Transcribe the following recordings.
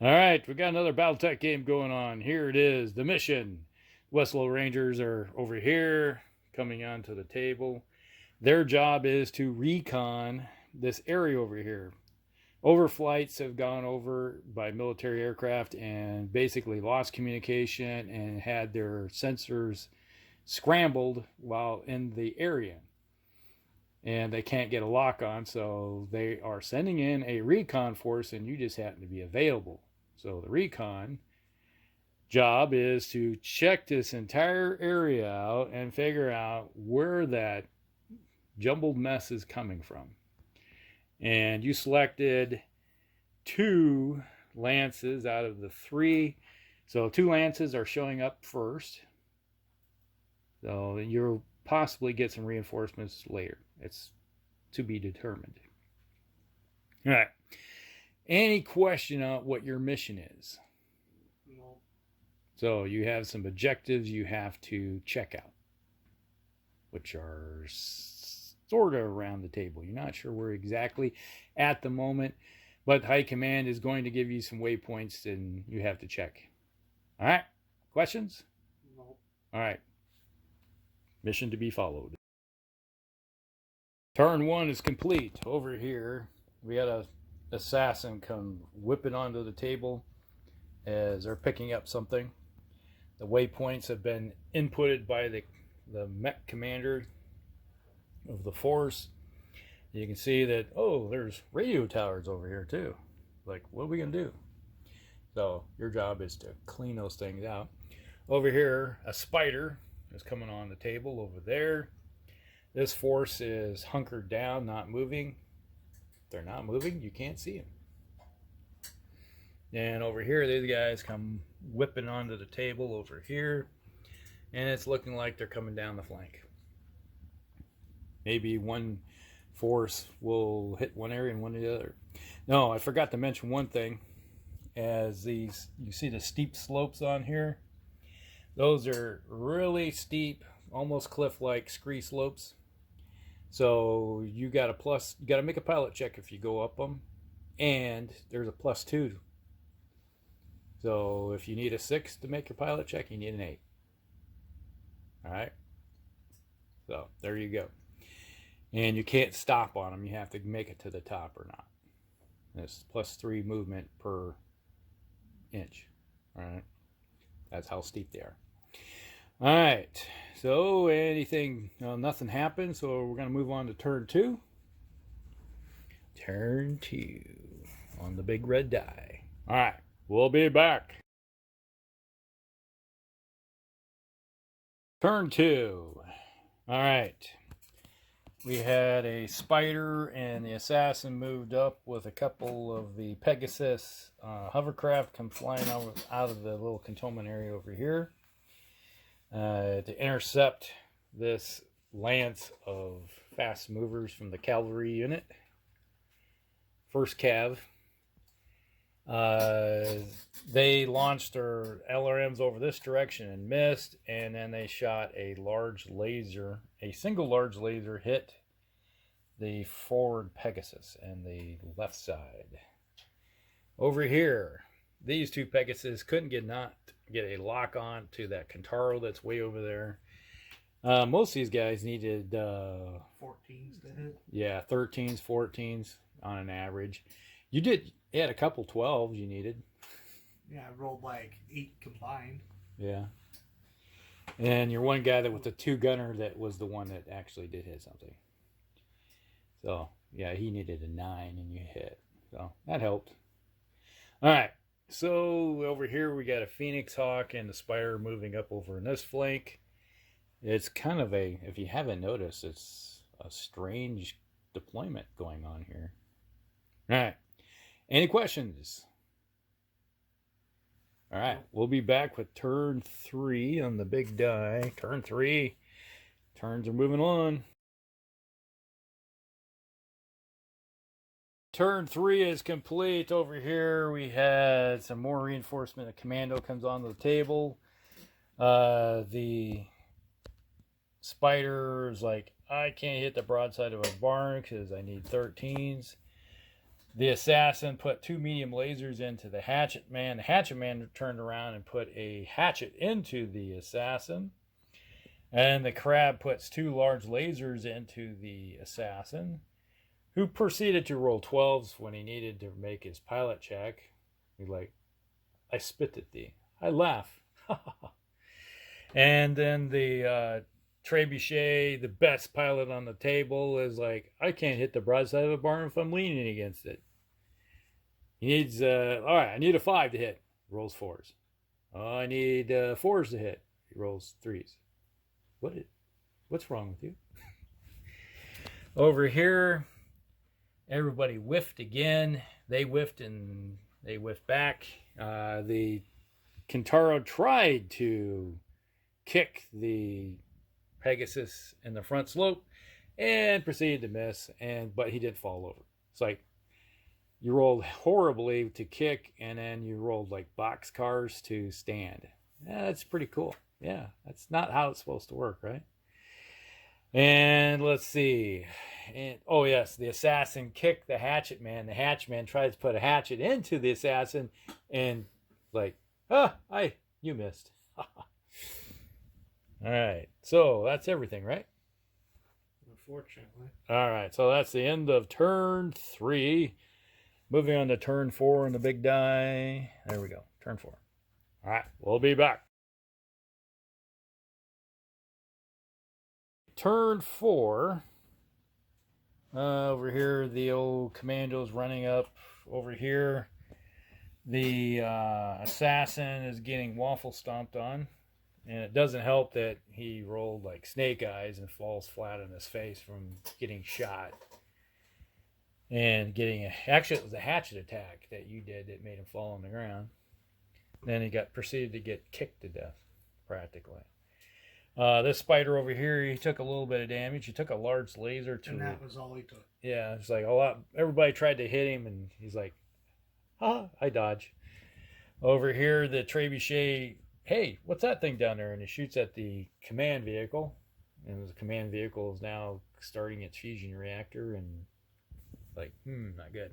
All right, we got another Battletech game going on. Here it is, the mission. Westlow Rangers are over here, coming onto the table. Their job is to recon this area over here. Overflights have gone over by military aircraft and basically lost communication and had their sensors scrambled while in the area. And they can't get a lock on, so they are sending in a recon force, and you just happen to be available. So the recon job is to check this entire area out and figure out where that jumbled mess is coming from. And you selected 2 lances out of the 3. So 2 lances are showing up first. So you'll possibly get some reinforcements later. It's to be determined. All right. Any question on what your mission is? No. So you have some objectives you have to check out, which are sort of around the table. You're not sure where exactly at the moment, but High Command is going to give you some waypoints and you have to check. All right. Questions? No. All right. Mission to be followed. Turn 1 is complete. Over here, we had a assassin come whipping onto the table as they're picking up something. The waypoints have been inputted by the mech commander of the force. You can see that, oh, there's radio towers over here too. Like, what are we gonna do? So your job is to clean those things out. Over here, a spider is coming on the table over there. This force is hunkered down, not moving. They're not moving, you can't see them. And over here, these guys come whipping onto the table over here, and it's looking like they're coming down the flank. Maybe one force will hit one area and one the other. No, I forgot to mention one thing. As these, you see the steep slopes on here? Those are really steep, almost cliff-like scree slopes. So you got to make a pilot check if you go up them, and there's a +2. So if you need a 6 to make your pilot check, you need an 8. All right. So there you go. And you can't stop on them. You have to make it to the top or not. It's +3 movement per inch. All right. That's how steep they are. All right. So nothing happened. So we're going to move on to turn 2. Turn 2 on the big red die. All right. We'll be back. Turn 2. All right. We had a spider and the assassin moved up with a couple of the Pegasus hovercraft come flying out of the little cantonment area over here to intercept this lance of fast movers from the cavalry unit. First Cav. They launched their LRMs over this direction and missed, and then they shot a single large laser hit the forward Pegasus and the left side. Over here, these 2 Pegasus couldn't get a lock on to that Kantaro that's way over there. Most of these guys needed 14s to hit. Yeah, 13s, 14s on an average. You had a couple 12s you needed. Yeah, I rolled like 8 combined. Yeah. And your one guy that with the 2 gunner, that was the one that actually did hit something. So, yeah, he needed a 9 and you hit. So, that helped. All right. So, over here we got a Phoenix Hawk and the Spider moving up over in this flank. It's kind of if you haven't noticed, it's a strange deployment going on here. All right. Any questions? All right. We'll be back with turn 3 on the big die. Turn 3. Turns are moving on. Turn 3 is complete. Over here we had some more reinforcement. A commando comes onto the table. The spider is like, I can't hit the broadside of a barn because I need 13s. The assassin put 2 medium lasers into the hatchet man. The hatchet man turned around and put a hatchet into the assassin. And the crab puts 2 large lasers into the assassin, who proceeded to roll 12s when he needed to make his pilot check. He's like, I spit at thee. I laugh. And then the trebuchet, the best pilot on the table, is like, I can't hit the broadside of a barn if I'm leaning against it. He needs, all right, I need a 5 to hit. Rolls 4s. Oh, I need 4s to hit. He rolls 3s. What's wrong with you? Over here, everybody whiffed again. They whiffed and they whiffed back. The Kintaro tried to kick the Pegasus in the front slope and proceeded to miss, but he did fall over. It's like you rolled horribly to kick, and then you rolled like boxcars to stand. Yeah, that's pretty cool. Yeah, that's not how it's supposed to work, right? And let's see. And, oh, yes, the assassin kicked the hatchet man. The hatchet man tried to put a hatchet into the assassin and like, you missed. All right, so that's everything, right? Unfortunately. All right, so that's the end of turn 3. Moving on to turn 4 on the big die. There we go, turn 4. All right, we'll be back. Turn 4. Over here, the old commando's running up. Over here, the assassin is getting waffle stomped on. And it doesn't help that he rolled like snake eyes and falls flat on his face from getting shot. And actually, it was a hatchet attack that you did that made him fall on the ground. Then he proceeded to get kicked to death, practically. This spider over here, he took a little bit of damage. He took a large laser to... And that was all he took. Yeah, it's like a lot. Everybody tried to hit him, and he's like, I dodge. Over here, the trebuchet, hey, what's that thing down there? And he shoots at the command vehicle. And the command vehicle is now starting its fusion reactor, and like, not good.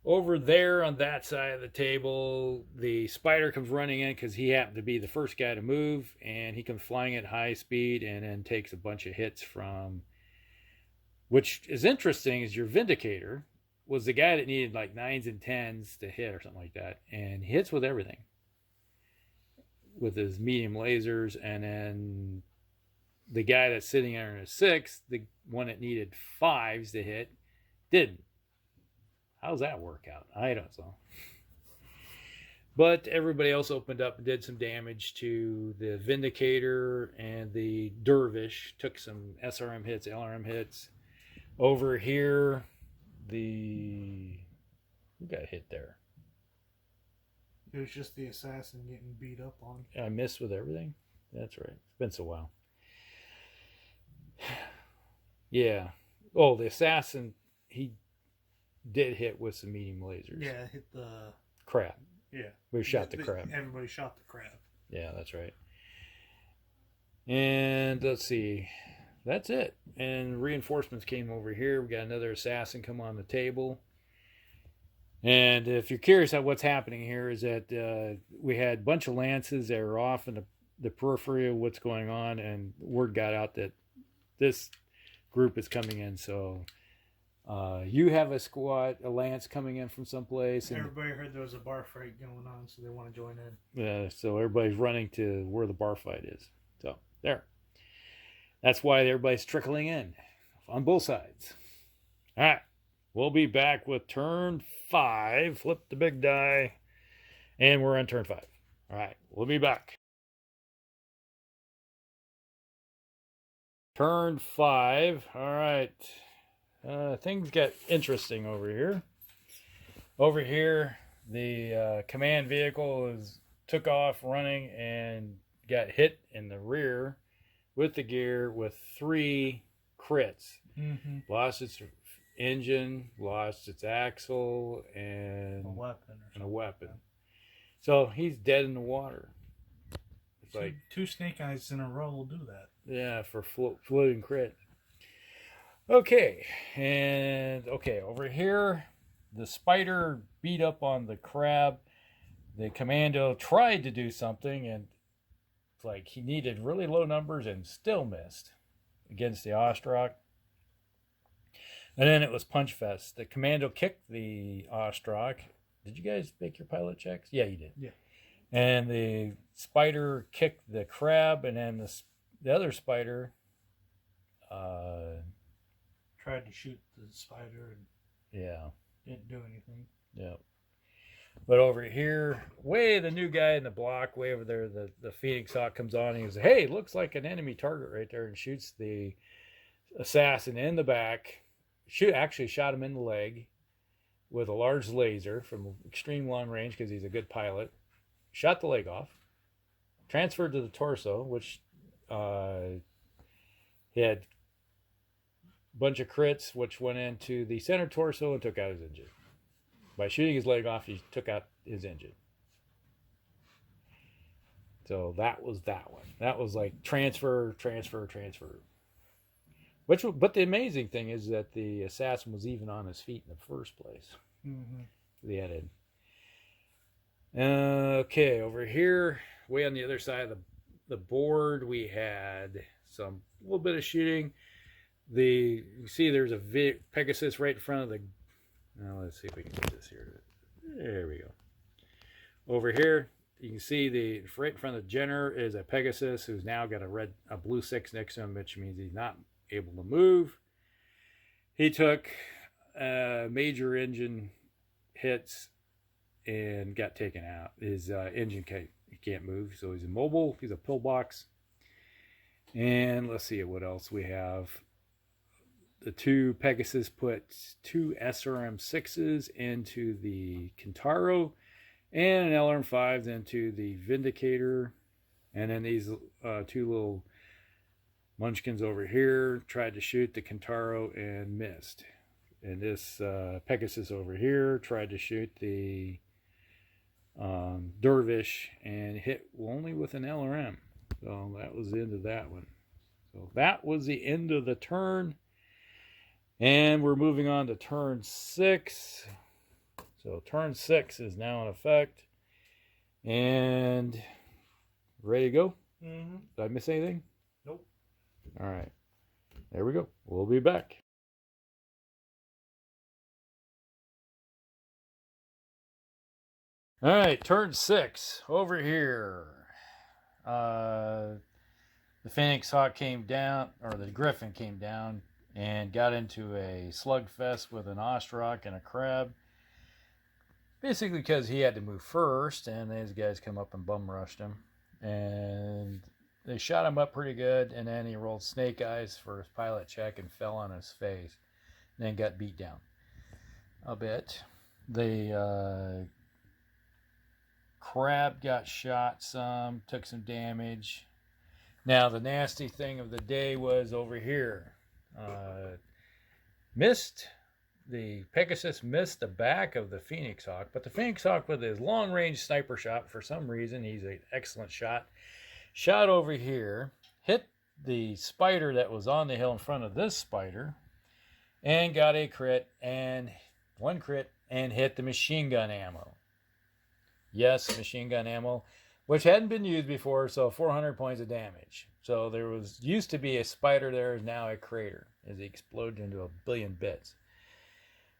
Over there on that side of the table, the spider comes running in because he happened to be the first guy to move, and he comes flying at high speed and then takes a bunch of hits from, which is interesting, is your Vindicator was the guy that needed like 9s and 10s to hit or something like that, and he hits with everything. With his medium lasers, and then the guy that's sitting there in a 6, the one that needed 5s to hit, didn't. How's that work out? I don't know. But everybody else opened up and did some damage to the Vindicator, and the Dervish took some SRM hits, LRM hits. Over here, who got hit there? It was just the assassin getting beat up on. I missed with everything? That's right. It's been so while. Yeah. Oh, the assassin, he did hit with some medium lasers. Yeah, hit the crab. Yeah. We shot the crab. Everybody shot the crab. Yeah, that's right. And let's see. That's it. And reinforcements came over here. We got another assassin come on the table. And if you're curious about what's happening here, is that we had a bunch of lances that are off in the periphery of what's going on, and word got out that this group is coming in. So you have a lance coming in from someplace. And everybody heard there was a bar fight going on, so they want to join in. Yeah, so everybody's running to where the bar fight is. So there. That's why everybody's trickling in on both sides. All right. We'll be back with turn 5. Flip the big die. And we're on turn 5. All right. We'll be back. Turn 5. All right. Things get interesting over here. Over here, the command vehicle took off running and got hit in the rear with the gear with 3 crits. Mm-hmm. Lost its engine, lost its axle, and a weapon. So he's dead in the water. It's like 2 snake eyes in a row will do that. Yeah, for floating crit. Okay, and over here, the spider beat up on the crab. The commando tried to do something, and like he needed really low numbers and still missed against the Ostrak. And then it was Punch Fest. The commando kicked the Ostrak. Did you guys make your pilot checks? Yeah, you did. Yeah. And the spider kicked the crab, and then the other spider tried to shoot the spider and didn't do anything. Yeah. But over here, the new guy in the block, way over there, the Phoenix Hawk comes on and he goes, hey, looks like an enemy target right there, and shoots the assassin in the back. Actually shot him in the leg with a large laser from extreme long range because he's a good pilot. Shot the leg off. Transferred to the torso, which he had a bunch of crits, which went into the center torso and took out his engine. By shooting his leg off, he took out his engine. So that was that one. That was like transfer. But the amazing thing is that the assassin was even on his feet in the first place. Mm-hmm. The edit. Okay, over here, way on the other side of the board, we had a little bit of shooting. You see there's a Pegasus right in front of the... Now let's see if we can get this here. There we go. Over here, you can see right in front of the Jenner is a Pegasus who's now got a blue 6 next to him, which means he's not able to move. He took major engine hits and got taken out. His engine can't move, so he's immobile. He's a pillbox. And let's see what else we have. The two Pegasus put 2 SRM-6s into the Kintaro and an LRM-5s into the Vindicator. And then these 2 little munchkins over here tried to shoot the Kintaro and missed. And this Pegasus over here tried to shoot the Dervish and hit only with an LRM. So that was the end of that one. So that was the end of the turn. And we're moving on to turn 6. So turn 6 is now in effect. And ready to go? Mm-hmm. Did I miss anything? Nope. All right. There we go. We'll be back. All right, turn 6 over here. The Phoenix Hawk came down, or the Griffin came down and got into a slugfest with an Ostrak and a crab. Basically because he had to move first, and these guys come up and bum rushed him. And they shot him up pretty good, and then he rolled snake eyes for his pilot check and fell on his face. And then got beat down a bit. The crab got shot some, took some damage. Now, the nasty thing of the day was over here. The Pegasus missed the back of the Phoenix Hawk, but the Phoenix Hawk with his long-range sniper shot, for some reason, he's an excellent shot over here, hit the spider that was on the hill in front of this spider, and got a one crit, and hit the machine gun ammo. Yes, machine gun ammo, which hadn't been used before, so 400 points of damage. So there used to be a spider there, is now a crater, as he exploded into a billion bits.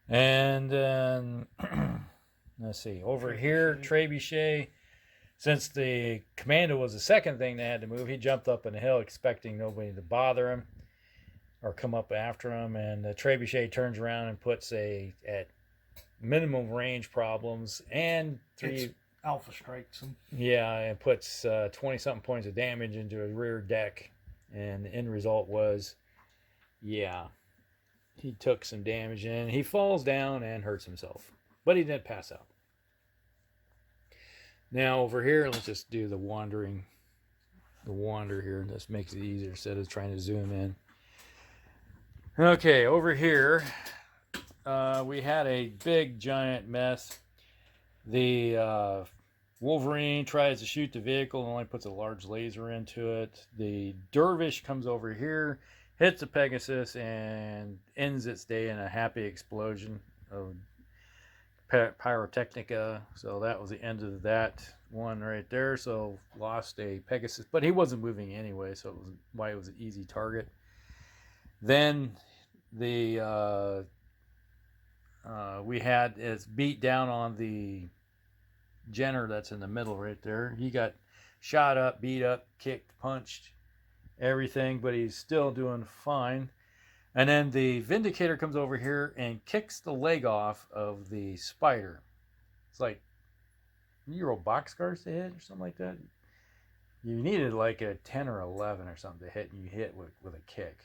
And then, let's see, over here, Trebuchet, since the commando was the second thing they had to move, he jumped up on the hill expecting nobody to bother him or come up after him. And the Trebuchet turns around and puts at minimum range problems and Alpha strikes him. Yeah, and puts 20-something points of damage into his rear deck. And the end result was, he took some damage and he falls down and hurts himself. But he didn't pass out. Now over here, let's just do the wander here. This makes it easier instead of trying to zoom in. Okay, over here, we had a big giant mess. The Wolverine tries to shoot the vehicle and only puts a large laser into it. The Dervish comes over here, hits the Pegasus, and ends its day in a happy explosion of pyrotechnica. So that was the end of that one right there. So lost a Pegasus, but he wasn't moving anyway, so it was why it was an easy target. Then the we had it's beat down on the Jenner that's in the middle right there. He got shot up, beat up, kicked, punched, everything, but he's still doing fine. And then the Vindicator comes over here and kicks the leg off of the Spider. It's like, you roll boxcars to hit or something like that. You needed like a 10 or 11 or something to hit, and you hit with a kick.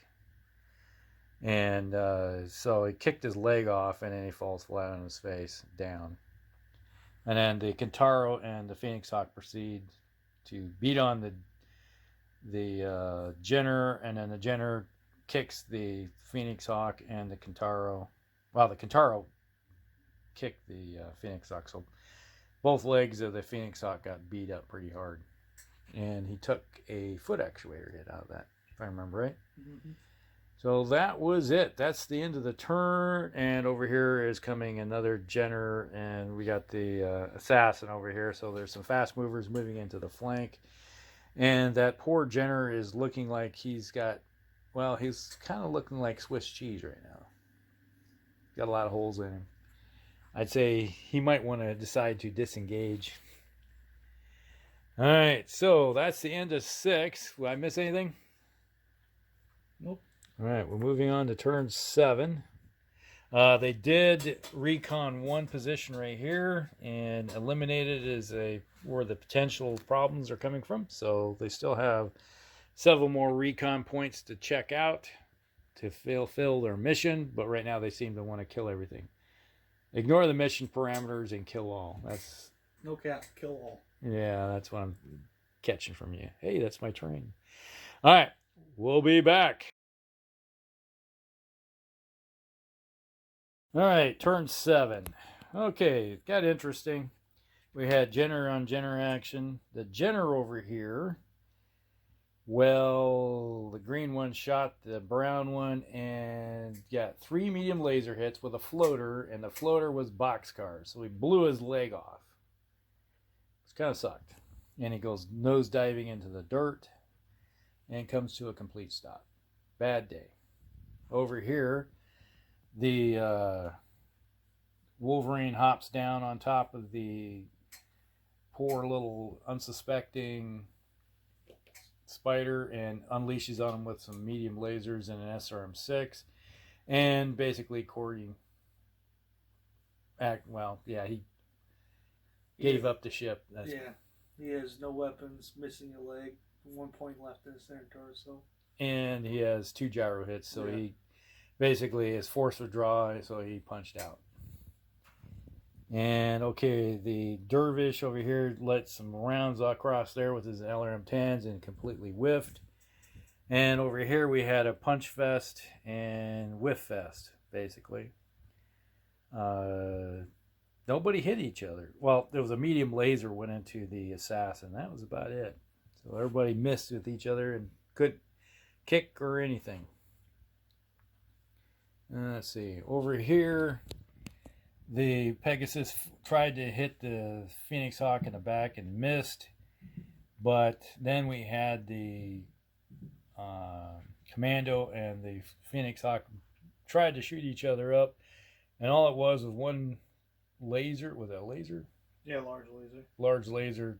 And so he kicked his leg off, and then he falls flat on his face, down. And then the Kintaro and the Phoenix Hawk proceed to beat on the Jenner, and then the Jenner kicks the Phoenix Hawk and the Kintaro. Well, the Kintaro kicked the Phoenix Hawk, so both legs of the Phoenix Hawk got beat up pretty hard. And he took a foot actuator hit out of that, if I remember right. Mm-hmm. So that was it. That's the end of the turn. And over here is coming another Jenner, and we got the Assassin over here. So there's some fast movers moving into the flank. And that poor Jenner is looking like he's got, well, he's kind of looking like Swiss cheese right now. Got a lot of holes in him. I'd say he might want to decide to disengage. All right, so that's the end of 6. Will I miss anything? Nope. All right, we're moving on to turn 7. They did recon one position right here and eliminated as where the potential problems are coming from. So they still have several more recon points to check out to fulfill their mission, but right now they seem to want to kill everything. Ignore the mission parameters and kill all. That's no cap, kill all. Yeah, that's what I'm catching from you. Hey, that's my train. All right, we'll be back. All right, turn 7. Okay, it got interesting. We had Jenner on Jenner action. The Jenner over here, well, the green one shot the brown one and got 3 medium laser hits with a floater, and the floater was boxcar, so he blew his leg off. It's kind of sucked. And he goes nose diving into the dirt and comes to a complete stop. Bad day. Over here, the Wolverine hops down on top of the poor little unsuspecting Spider and unleashes on him with some medium lasers and an SRM-6, and basically Corey he gave up the ship. He has no weapons, missing a leg, 1 point left in his center torso, and he has 2 gyro hits, so he basically is forced to draw, so he punched out. And okay, the Dervish over here let some rounds across there with his LRM-10s and completely whiffed. And over here we had a punch fest and whiff fest, basically. Nobody hit each other. Well, there was a medium laser went into the Assassin. That was about it. So everybody missed with each other and couldn't kick or anything. Let's see. Over here, the Pegasus tried to hit the Phoenix Hawk in the back and missed. But then we had the Commando and the Phoenix Hawk tried to shoot each other up. And all it was one laser. Was it a laser? Yeah, large laser. Large laser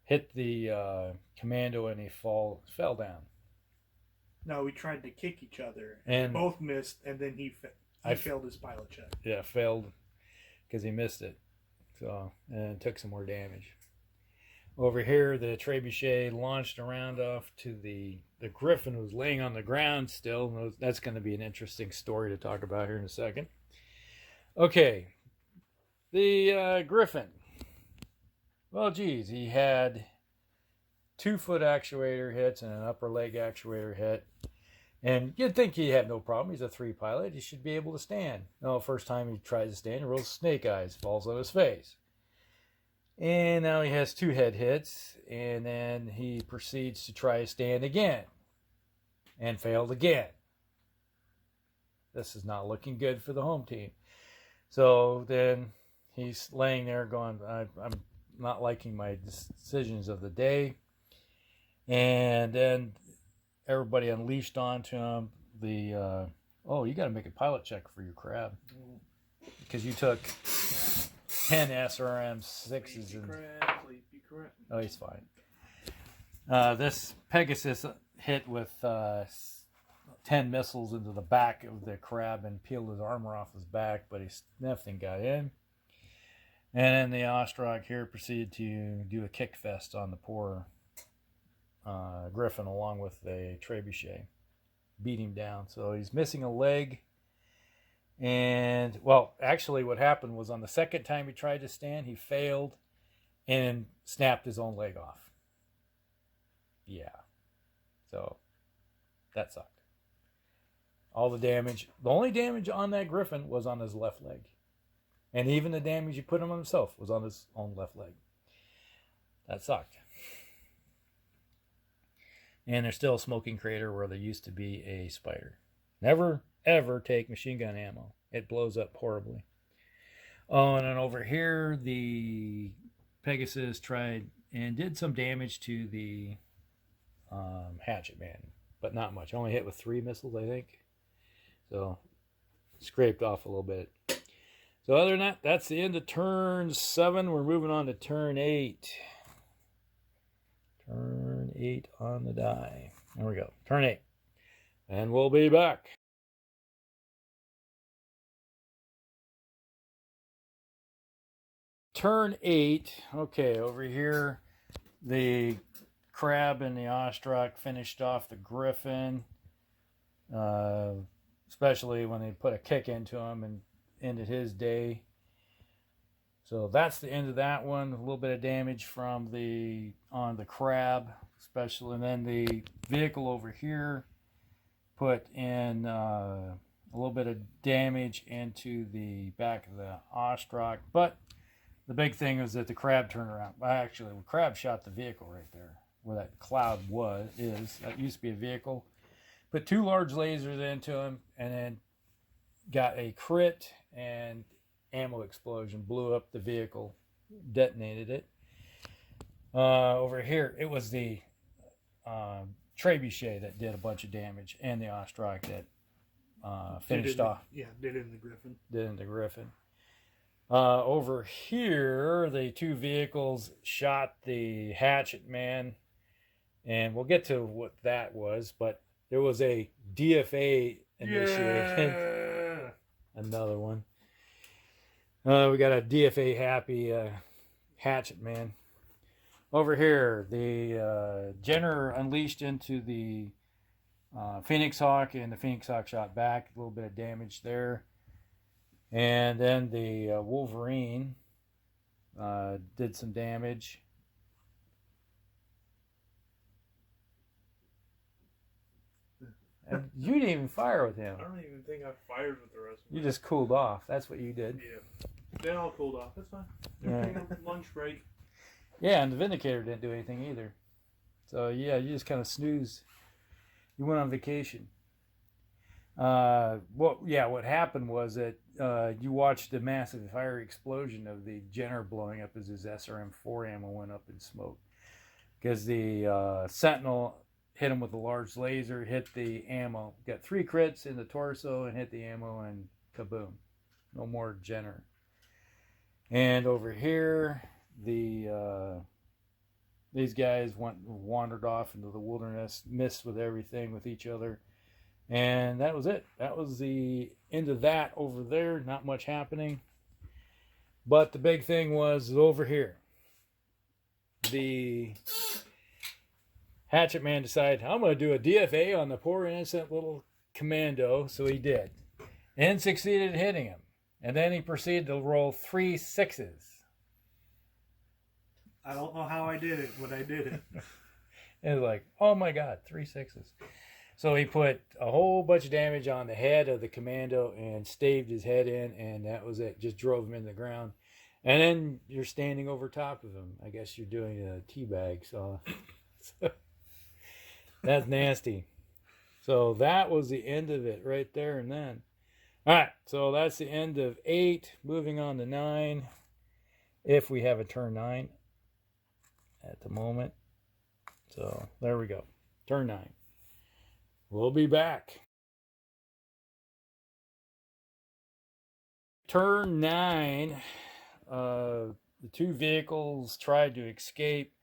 hit the Commando and he fell down. No, we tried to kick each other. And both missed, and then he failed his pilot check. Yeah, failed because he missed it. So, and took some more damage. Over here, the Trebuchet launched a round off to the Griffin, who was laying on the ground still. That's going to be an interesting story to talk about here in a second. Okay, the Griffin. Well, geez, he had 2 foot actuator hits and an upper leg actuator hit. And you'd think he'd have no problem. He's a 3 pilot. He should be able to stand. No, first time he tries to stand, he rolls snake eyes, falls on his face. And now he has 2 head hits. And then he proceeds to try to stand again. And failed again. This is not looking good for the home team. So then he's laying there going, I'm not liking my decisions of the day. And then everybody unleashed onto him the, you got to make a pilot check for your crab. Because you took 10 SRM 6s. Sleepy crab. Oh, he's fine. This Pegasus hit with 10 missiles into the back of the crab and peeled his armor off his back, but nothing got in. And then the Ostrog here proceeded to do a kick fest on the poor Griffin along with the trebuchet. Beat him down. So he's missing a leg. And, well, actually what happened was on the second time he tried to stand, he failed and snapped his own leg off. Yeah. So that sucked. All the damage. The only damage on that Griffin was on his left leg. And even the damage he put him on himself was on his own left leg. That sucked. And there's still a smoking crater where there used to be a spider. Never, ever take machine gun ammo. It blows up horribly. Oh, and then over here, the Pegasus tried and did some damage to the Hatchet Man. But not much. Only hit with 3 missiles, I think. So, scraped off a little bit. So other than that, that's the end of turn 7. We're moving on to turn 8. Turn 8 on the die. There we go. Turn 8. And we'll be back. Turn 8. Okay, over here, the Crab and the Ostrog finished off the Griffin. Especially when they put a kick into him and ended his day. So that's the end of that one. A little bit of damage from on the Crab, especially, and then the vehicle over here put in a little bit of damage into the back of the Ostrog. But the big thing is that the Crab turned around. Actually, the Crab shot the vehicle right there where that cloud is. That used to be a vehicle. Put 2 large lasers into him and then got a crit and ammo explosion. Blew up the vehicle. Detonated it. Over here, it was the trebuchet that did a bunch of damage and the Ostrog that finished off. Yeah, did in the Griffin. Did in the Griffin. Over here, the 2 vehicles shot the Hatchet Man. And we'll get to what that was, but there was a DFA initiated. Yeah. Another one. We got a DFA happy Hatchet Man. Over here, the Jenner unleashed into the Phoenix Hawk, and the Phoenix Hawk shot back. A little bit of damage there. And then the Wolverine did some damage. And you didn't even fire with him. I don't even think I fired with the rest of them. You just cooled off. That's what you did. Yeah. They all cooled off. That's fine. They're taking a lunch break. Yeah, and the Vindicator didn't do anything either. So, yeah, you just kind of snoozed. You went on vacation. What happened was that you watched the massive fire explosion of the Jenner blowing up as his SRM-4 ammo went up in smoke. Because the Sentinel hit him with a large laser, hit the ammo. Got 3 crits in the torso and hit the ammo and kaboom. No more Jenner. And over here, these guys wandered off into the wilderness, missed with everything with each other. And that was it. That was the end of that over there. Not much happening. But the big thing was over here. The Hatchet Man decided, I'm going to do a DFA on the poor innocent little commando. So he did. And succeeded in hitting him. And then he proceeded to roll 3 6s. I don't know how I did it, but I did it. And it's like, oh my God, 3 6s. So he put a whole bunch of damage on the head of the commando and staved his head in, and that was it. Just drove him in the ground. And then you're standing over top of him. I guess you're doing a teabag. So that's nasty. So that was the end of it right there and then. All right, so that's the end of 8. Moving on to 9. if we have a turn 9 at the moment. So there we go. Turn 9. We'll be back. Turn 9. The two vehicles tried to escape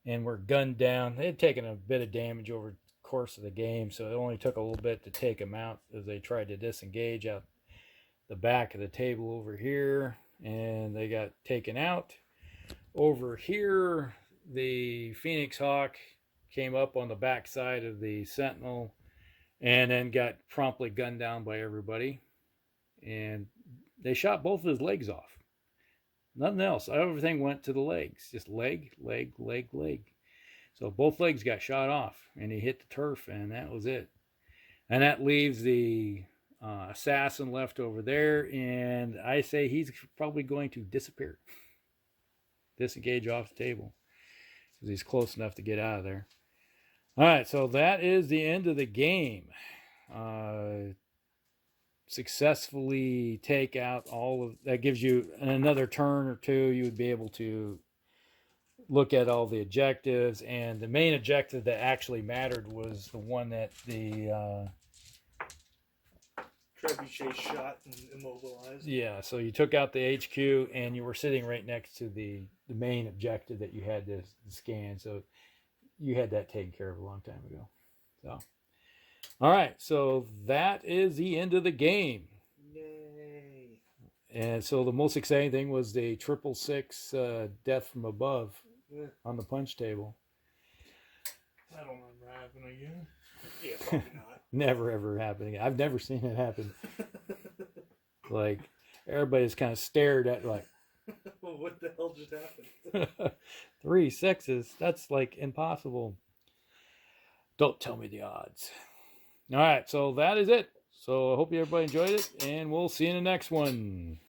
and were gunned down. They had taken a bit of damage over the course of the game, so it only took a little bit to take them out as they tried to disengage out the back of the table over here, and they got taken out. Over here, the Phoenix Hawk came up on the back side of the Sentinel and then got promptly gunned down by everybody, and they shot both of his legs off. Nothing else. Everything went to the legs. Just leg, leg, leg, leg. So both legs got shot off, and he hit the turf, and that was it. And that leaves the assassin left over there, and I say he's probably going to disappear. Disengage off the table, because he's close enough to get out of there. All right, so that is the end of the game. Successfully take out all of that, gives you another turn or two. You would be able to look at all the objectives, and the main objective that actually mattered was the one that the trebuchet shot and immobilized. Yeah, so you took out the HQ, and you were sitting right next to the main objective that you had to scan. So you had that taken care of a long time ago. So. All right, so that is the end of the game. Yay. And so the most exciting thing was the 666 death from above on the punch table. I don't remember happening again. Yeah, probably not. Never ever happening. I've never seen it happen. Like, everybody's kind of stared at, like, well, what the hell just happened? 3 6s. That's like impossible. Don't tell me the odds. All right, so that is it. So I hope everybody enjoyed it, and we'll see you in the next one.